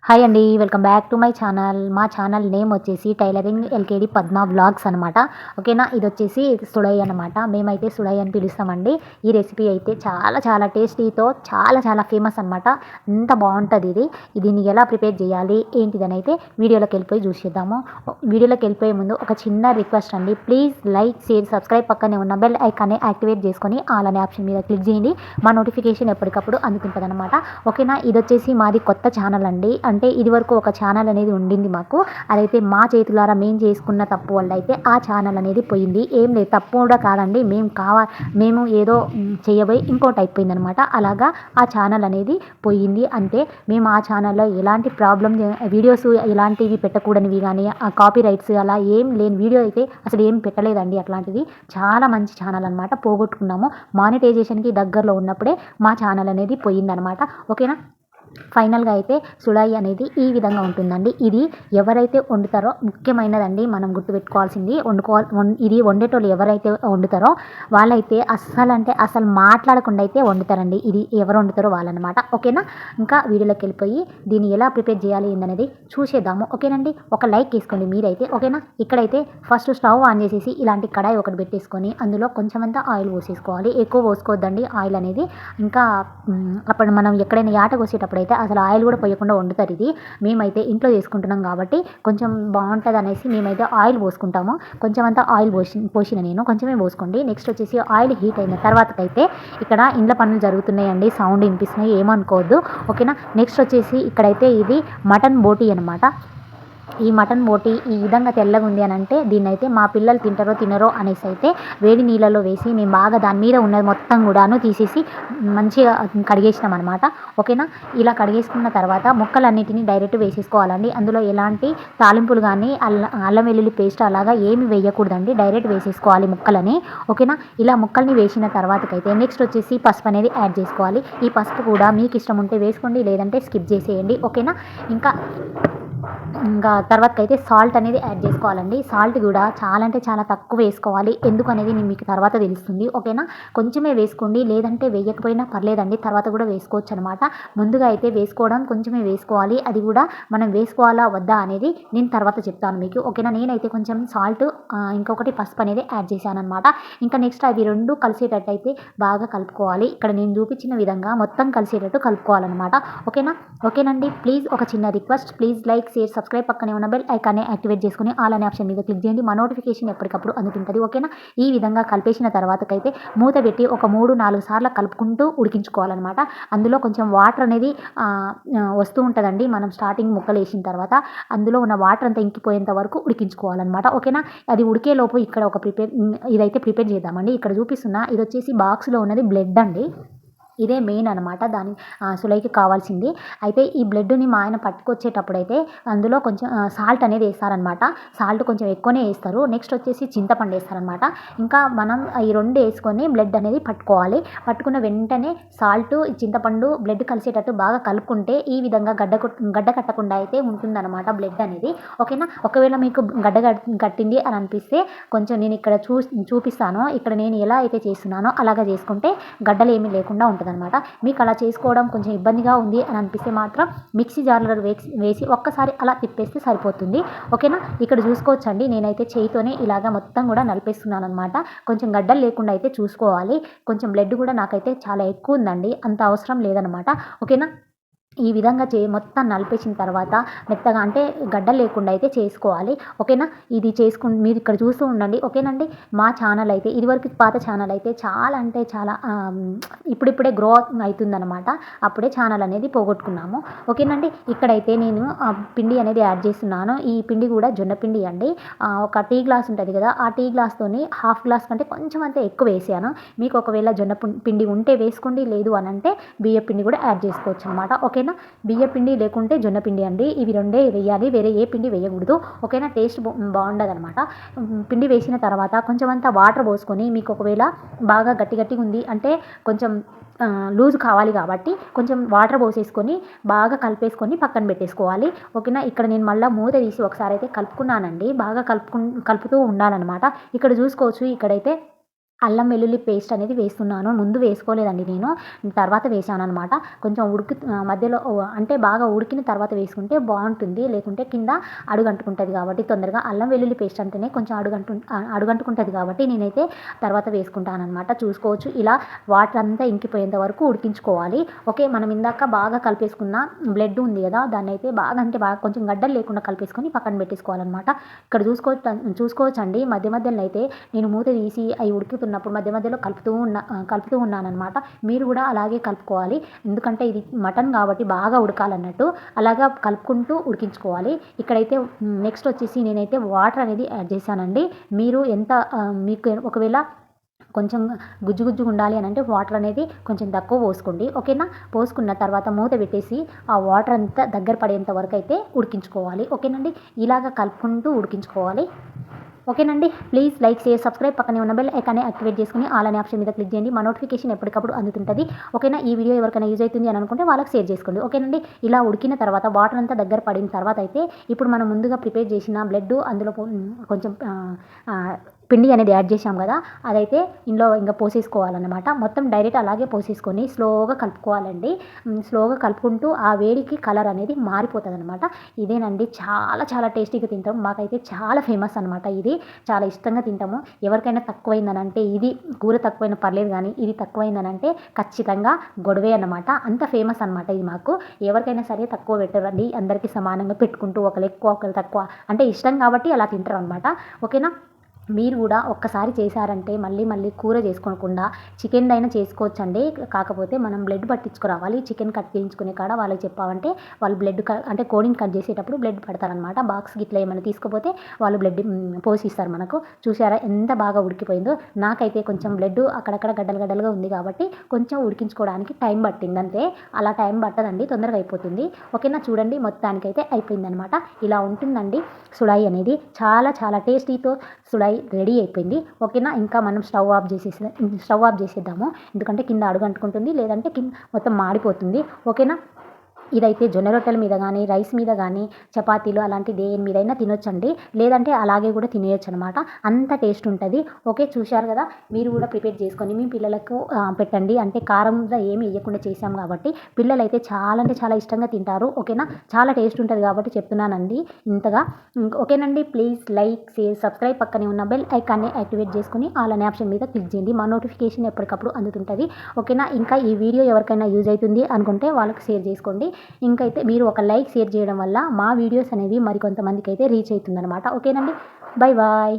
Hi అండి. Welcome back to my channel. మా channel name వచ్చేసి టైలరింగ్ ఎల్కేడి పద్మ వ్లాగ్స్ అనమాట. ఓకేనా, ఇది వచ్చేసి సుడై అనమాట. మేమైతే సుడై అని పిలుస్తామండి. ఈ రెసిపీ అయితే చాలా చాలా టేస్టీతో చాలా చాలా ఫేమస్ అనమాట. ఎంత బాగుంటుంది ఇది. దీన్ని ఎలా ప్రిపేర్ చేయాలి ఏంటిదని అయితే వీడియోలోకి వెళ్ళిపోయి చూసేద్దాము. వీడియోలోకి వెళ్ళిపోయే ముందు ఒక చిన్న రిక్వెస్ట్ అండి. ప్లీజ్ లైక్, షేర్, సబ్స్క్రైబ్ పక్కనే ఉన్న బెల్ ఐకాన్ని యాక్టివేట్ చేసుకొని ఆల్ అనే ఆప్షన్ మీద క్లిక్ చేయండి. మా నోటిఫికేషన్ ఎప్పటికప్పుడు అందుకుంటుంది అనమాట. ఓకేనా, ఇది వచ్చేసి మాది కొత్త ఛానల్ అండి. అంటే ఇది వరకు ఒక ఛానల్ అనేది ఉండింది మాకు. అదైతే మా చేతులారా మేము చేసుకున్న తప్పు వల్ల అయితే ఆ ఛానల్ అనేది పోయింది. ఏం లేదు, తప్పు కూడా కాదండి. మేము ఏదో చేయబోయి ఇంకోటి అయిపోయింది అనమాట. అలాగా ఆ ఛానల్ అనేది పోయింది అంతే. మేము ఆ ఛానల్లో ఎలాంటి ప్రాబ్లం వీడియోస్ ఇలాంటివి పెట్టకూడనివి కానీ కాపీ రైట్స్ అలా ఏం లేని వీడియో అయితే అసలు ఏం పెట్టలేదండి. అట్లాంటిది చాలా మంచి ఛానల్ అనమాట. పోగొట్టుకున్నాము. మానిటైజేషన్కి దగ్గరలో ఉన్నప్పుడే మా ఛానల్ అనేది పోయిందనమాట. ఓకేనా, ఫైనల్గా అయితే సుడాయి అనేది ఈ విధంగా ఉంటుందండి. ఇది ఎవరైతే వండుతారో ముఖ్యమైనదండి, మనం గుర్తుపెట్టుకోవాల్సింది. ఇది వండేటోళ్ళు ఎవరైతే వండుతారో వాళ్ళైతే అసలు మాట్లాడకుండా అయితే వండుతారండి. ఇది ఎవరు వండుతారో వాళ్ళనమాట. ఓకేనా, ఇంకా వీడియోలోకి వెళ్ళిపోయి దీన్ని ఎలా ప్రిపేర్ చేయాలి ఏందనేది చూసేద్దాము. ఓకేనండి, ఒక లైక్ వేసుకోండి మీరైతే. ఓకేనా, ఇక్కడైతే ఫస్ట్ స్టవ్ ఆన్ చేసేసి ఇలాంటి కడాయి ఒకటి పెట్టేసుకొని అందులో కొంచెం అంతా ఆయిల్ పోసేసుకోవాలి. ఎక్కువ పోసుకోవద్దండి ఆయిల్ అనేది. ఇంకా అప్పుడు మనం ఎక్కడైనా యాట కోసేటప్పుడు అయితే అసలు ఆయిల్ కూడా పోయకుండా వండుతారు. ఇది మేమైతే ఇంట్లో చేసుకుంటున్నాం కాబట్టి కొంచెం బాగుంటుంది అనేసి మేమైతే ఆయిల్ పోసుకుంటాము. కొంచెం అంతా ఆయిల్ పోసిన నేను కొంచెమే పోసుకోండి. నెక్స్ట్ వచ్చేసి ఆయిల్ హీట్ అయిన తర్వాతకైతే ఇక్కడ ఇండ్ల పనులు జరుగుతున్నాయండి, సౌండ్ వినిపిస్తున్నాయి, ఏమనుకోవద్దు. ఓకేనా, నెక్స్ట్ వచ్చేసి ఇక్కడైతే ఇది మటన్ బోటీ అనమాట. ఈ మటన్ బోటీ ఈ విధంగా తెల్లగా ఉంది అని అంటే దీన్నైతే మా పిల్లలు తింటారో తినరో అనేసి అయితే వేడి నీళ్ళలో వేసి మేము బాగా దాని మీద ఉన్నది మొత్తం కూడాను తీసేసి మంచిగా కడిగేసినాం అనమాట. ఓకేనా, ఇలా కడిగేసుకున్న తర్వాత ముక్కలన్నిటిని డైరెక్ట్ వేసేసుకోవాలండి. అందులో ఎలాంటి తాలింపులు కానీ అల్లం వెల్లుల్లి పేస్ట్ అలాగా ఏమి వేయకూడదండి. డైరెక్ట్ వేసేసుకోవాలి ముక్కలని. ఓకేనా, ఇలా ముక్కల్ని వేసిన తర్వాతకైతే నెక్స్ట్ వచ్చేసి పసుపు అనేది యాడ్ చేసుకోవాలి. ఈ పసుపు కూడా మీకు ఇష్టం ఉంటే వేసుకోండి, లేదంటే స్కిప్ చేసేయండి. ఓకేనా, ఇంకా తర్వాతకైతే సాల్ట్ అనేది యాడ్ చేసుకోవాలండి. సాల్ట్ కూడా చాలా అంటే చాలా తక్కువ వేసుకోవాలి. ఎందుకు అనేది నేను మీకు తర్వాత తెలుస్తుంది. ఓకేనా, కొంచెమే వేసుకోండి, లేదంటే వేయకపోయినా పర్లేదండి, తర్వాత కూడా వేసుకోవచ్చు అనమాట. ముందుగా అయితే వేసుకోవడం కొంచెమే వేసుకోవాలి. అది కూడా మనం వేసుకోవాలా వద్దా అనేది నేను తర్వాత చెప్తాను మీకు. ఓకేనా, నేనైతే కొంచెం సాల్ట్ ఇంకొకటి పసుపు అనేది యాడ్ చేశాను అనమాట. ఇంకా నెక్స్ట్ అవి రెండు కలిసేటట్టు అయితే బాగా కలుపుకోవాలి. ఇక్కడ నేను చూపించిన విధంగా మొత్తం కలిసేటట్టు కలుపుకోవాలన్నమాట. ఓకేనండి, ప్లీజ్ ఒక చిన్న request, please like, share, subscribe పక్కనే ఉన్న బెల్ ఐకాన్ని యాక్టివేట్ చేసుకుని ఆల్ అనే ఆప్షన్ మీద క్లిక్ చేయండి. మా నోటిఫికేషన్ ఎప్పటికప్పుడు అందుతుంటుంది. ఓకేనా, ఈ విధంగా కలిపేసిన తర్వాతకైతే మూత పెట్టి ఒక 3-4 సార్లు కలుపుకుంటూ ఉడికించుకోవాలన్నమాట. అందులో కొంచెం వాటర్ అనేది వస్తూ ఉంటుందండి. మనం స్టార్టింగ్ ముక్కలు వేసిన తర్వాత అందులో ఉన్న వాటర్ అంతా ఇంకిపోయేంత వరకు ఉడికించుకోవాలన్నమాట. ఓకేనా, అది ఉడికేలోపు ఇక్కడ ఇదైతే ప్రిపేర్ చేద్దామండి. ఇక్కడ చూపిస్తున్నా ఇది వచ్చేసి బాక్స్లో ఉన్నది బ్లడ్ అండి. ఇదే మెయిన్ అనమాట దాని సులైకి కావాల్సింది. అయితే ఈ బ్లడ్ని మా ఆయన పట్టుకొచ్చేటప్పుడు అయితే అందులో కొంచెం సాల్ట్ అనేది వేస్తారనమాట. సాల్ట్ కొంచెం ఎక్కువనే వేస్తారు. నెక్స్ట్ వచ్చేసి చింతపండు వేస్తారనమాట. ఇంకా మనం ఈ రెండు వేసుకొని బ్లడ్ అనేది పట్టుకోవాలి. పట్టుకున్న వెంటనే సాల్ట్, చింతపండు, బ్లడ్ కలిసేటట్టు బాగా కలుపుకుంటే ఈ విధంగా గడ్డ కట్టకుండా అయితే ఉంటుందన్నమాట బ్లడ్ అనేది. ఓకేనా, ఒకవేళ మీకు గడ్డ కట్టింది అని అనిపిస్తే కొంచెం నేను ఇక్కడ చూపిస్తాను. ఇక్కడ నేను ఎలా అయితే చేస్తున్నానో అలాగా చేసుకుంటే గడ్డలు ఏమీ లేకుండా ఉంటుంది అనమాట. మీకు అలా చేసుకోవడం కొంచెం ఇబ్బందిగా ఉంది అని అనిపిస్తే మాత్రం మిక్సీ జార్లో వేసి ఒక్కసారి అలా తిప్పేస్తే సరిపోతుంది. ఓకేనా, ఇక్కడ చూసుకోవచ్చండి, నేనైతే చేయితోనే ఇలాగా మొత్తం కూడా నలిపేస్తున్నాను అనమాట. కొంచెం గడ్డలు లేకుండా అయితే చూసుకోవాలి. కొంచెం బ్లడ్ కూడా నాకైతే చాలా ఎక్కువ ఉందండి, అంత అవసరం లేదనమాట. ఓకేనా, ఈ విధంగా మొత్తం నలిపేసిన తర్వాత మెత్తగా అంటే గడ్డ లేకుండా అయితే చేసుకోవాలి. ఓకేనా, ఇది మీరు ఇక్కడ చూస్తూ ఉండండి. ఓకేనండి, మా ఛానల్ అయితే ఇదివరకు పాత ఛానల్ అయితే చాలా అంటే చాలా ఇప్పుడిప్పుడే గ్రో అవుతుందన్నమాట. అప్పుడే ఛానల్ అనేది పోగొట్టుకున్నాము. ఓకేనండి, ఇక్కడైతే నేను పిండి అనేది యాడ్ చేస్తున్నాను. ఈ పిండి కూడా జొన్న పిండి అండి. ఒక టీ గ్లాస్ ఉంటుంది కదా, ఆ టీ గ్లాస్తోని హాఫ్ గ్లాస్ కంటే కొంచెం అంతే ఎక్కువ వేసాను. మీకు ఒకవేళ జొన్న పిండి ఉంటే వేసుకోండి, లేదు అని అంటే బియ్య పిండి కూడా యాడ్ చేసుకోవచ్చు అనమాట. ఓకేనా, బియ్య పిండి లేకుంటే జొన్న పిండి అండి, ఇవి రెండే వేయాలి, వేరే ఏ పిండి వేయకూడదు. ఓకేనా, టేస్ట్ బాగుండదు అనమాట. పిండి వేసిన తర్వాత కొంచెం అంతా వాటర్ పోసుకొని, మీకు ఒకవేళ బాగా గట్టిగా ఉంది అంటే కొంచెం లూజ్ కావాలి కాబట్టి కొంచెం వాటర్ పోసేసుకొని బాగా కలిపేసుకొని పక్కన పెట్టేసుకోవాలి. ఓకేనా, ఇక్కడ నేను మళ్ళీ మూత తీసి ఒకసారి అయితే కలుపుకున్నానండి. బాగా కలుపుతూ ఉండాలన్నమాట. ఇక్కడ చూసుకోవచ్చు, ఇక్కడైతే అల్లం వెల్లుల్లి పేస్ట్ అనేది వేస్తున్నాను. ముందు వేసుకోలేదండి నేను. తర్వాత వేశాననమాట. కొంచెం మధ్యలో అంటే బాగా ఉడికిన తర్వాత వేసుకుంటే బావుంటుంది. లేకుంటే కింద అడుగంటుకుంటది కాబట్టి తొందరగా అల్లం వెల్లుల్లి పేస్ట్ అంటేనే కొంచెం అడుగంటుకుంటది కాబట్టి నేనైతే తర్వాత వేసుకుంటాననమాట. చూసుకోవచ్చు ఇలా వాటర్ అంతా ఇంకిపోయేంత వరకు ఉడికించుకోవాలి. ఓకే. మనం ఇందాక బాగా కలిపేసుకున్న బ్లడ్ ఉంది గదా! దాన్నయితే బాగా అంటే బాగా కొంచెం గడ్డలు లేకుండా కలిపేసుకొని పక్కన పెట్టేసుకోవాలనమాట. ఇక్కడ చూసుకోవచ్చండి మధ్య మధ్యలో అయితే నేను మూత తీసి అయి ఉడుకుతున్నప్పుడు మధ్య మధ్యలో కలుపుతూ ఉన్నాననమాట. మీరు కూడా అలాగే కలుపుకోవాలి. ఎందుకంటే ఇది మటన్ కాబట్టి బాగా ఉడకాలన్నట్టు. అలాగా కలుపుకుంటూ ఉడికించుకోవాలి. ఇక్కడైతే నెక్స్ట్ వచ్చేసి నేనైతే వాటర్ అనేది యాడ్ చేశానండి. మీరు మీకు ఒకవేళ కొంచెం గుజ్జుగా ఉండాలి అనంటే వాటర్ అనేది కొంచెం తక్కువ పోసుకోండి. ఓకేనా. పోసుకున్న తర్వాత మూత పెట్టేసి ఆ వాటర్ అంతా దగ్గర పడేంత వరకు అయితే ఉడికించుకోవాలి. ఓకేనండి. ఇలాగ కలుపుకుంటూ ఉడికించుకోవాలి. ఓకేనండి. ప్లీజ్ లైక్, షేర్, సబ్స్క్రైబ్, పక్కనే ఉన్న బెల్ ఐకాన్ని యాక్టివేట్ చేసుకొని ఆల్ అనే ఆప్షన్ మీద క్లిక్ చేయండి. మా నోటిఫికేషన్ ఎప్పటికప్పుడు అందుతుంటుంది. ఓకేనా. ఈ వీడియో ఎవరికైనా యూజ్ అవుతుంది అని అనుకుంటే వాళ్ళకి షేర్ చేసుకోండి. ఓకేనండి. ఇలా ఉడికిన తర్వాత వాటర్ అంతా దగ్గర పడిన తర్వాత అయితే ఇప్పుడు మనం ముందుగా ప్రిపేర్ చేసిన బ్లడ్ అందులో కొంచెం పిండి అనేది యాడ్ చేసాం కదా, అదైతే ఇందులో ఇంకా పోసేసుకోవాలన్నమాట. మొత్తం డైరెక్ట్ అలాగే పోసేసుకొని స్లోగా కలుపుకోవాలండి. స్లోగా కలుపుకుంటూ ఆ వేడికి కలర్ అనేది మారిపోతుందన్నమాట. ఇదేనండి చాలా చాలా టేస్టీగా తింటాం. మాకైతే చాలా ఫేమస్ అనమాట ఇది. చాలా ఇష్టంగా తింటాము. ఎవరికైనా తక్కువైందనంటే ఇది కూర తక్కువైనా పర్లేదు కానీ ఇది తక్కువైందనంటే ఖచ్చితంగా గొడవే అన్నమాట. అంత ఫేమస్ అనమాట ఇది మాకు. ఎవరికైనా సరే తక్కువ పెట్టరండి. అందరికీ సమానంగా పెట్టుకుంటూ ఒకరు ఎక్కువ ఒకరు తక్కువ అంటే ఇష్టం కాబట్టి అలా తింటారు అనమాట. ఓకేనా. మీరు కూడా ఒక్కసారి చేశారంటే మళ్ళీ మళ్ళీ కూర చేసుకోకుండా చికెన్‌దైనా చేసుకోవచ్చండి. కాకపోతే మనం బ్లడ్ పట్టించుకురావాలి. చికెన్ కట్ చేయించుకునే కాడ వాళ్ళకి చెప్పామంటే వాళ్ళు అంటే కోడిని కట్ చేసేటప్పుడు బ్లడ్ పడతారనమాట. బాక్స్ గిట్లా ఏమైనా తీసుకపోతే వాళ్ళు బ్లడ్ పోసిస్తారు మనకు. చూసారా ఎంత బాగా ఉడికిపోయిందో. నాకైతే కొంచెం బ్లడ్ అక్కడక్కడ గడ్డలు గడ్డలుగా ఉంది కాబట్టి కొంచెం ఉడికించుకోవడానికి టైం పట్టింది అంతే. అలా టైం పట్టదండి. తొందరగా అయిపోతుంది. ఓకేనా. చూడండి మొత్తానికైతే అయిపోయిందనమాట. ఇలా ఉంటుందండి సుడాయి అనేది. చాలా చాలా టేస్టీతో సుడాయి రెడీ అయిపోయింది. ఓకేనా. ఇంకా మనం స్టవ్ ఆఫ్ చేసేద్దాము. ఎందుకంటే కింద అడుగంటుకుంటుంది. లేదంటే మొత్తం మాడిపోతుంది. ఓకేనా. ఇదైతే జొన్న రొట్టెల మీద కానీ, రైస్ మీద కానీ, చపాతీలు అలాంటి దేని మీదైనా తినొచ్చండి. లేదంటే అలాగే కూడా తినేయొచ్చనమాట. అంత టేస్ట్ ఉంటుంది. ఓకే. చూశారు కదా. మీరు కూడా ప్రిపేర్ చేసుకొని మీ పిల్లలకు పెట్టండి. అంటే కారంగా ఏమి ఎయ్యకుండా చేశాం కాబట్టి పిల్లలైతే చాలా అంటే చాలా ఇష్టంగా తింటారు. ఓకేనా. చాలా టేస్ట్ ఉంటుంది కాబట్టి చెప్తున్నానండి ఇంతగా. ఓకేనండి. ప్లీజ్ లైక్, షేర్, సబ్స్క్రైబ్, పక్కనే ఉన్న బెల్ ఐకాన్ని యాక్టివేట్ చేసుకొని ఆల్ అనే ఆప్షన్ మీద క్లిక్ చేయండి. మా నోటిఫికేషన్ ఎప్పటికప్పుడు అందుతుంటుంది. ఓకేనా. ఇంకా ఈ వీడియో ఎవరికైనా యూజ్ అవుతుంది అనుకుంటే వాళ్ళకి షేర్ చేసుకోండి. ఇంకైతే మీరు ఒక లైక్, షేర్ చేయడం వల్ల మా వీడియోస్ అనేవి మరికొంతమందికి అయితే రీచ్ అవుతుందన్నమాట. ఓకేనండి. Bye bye.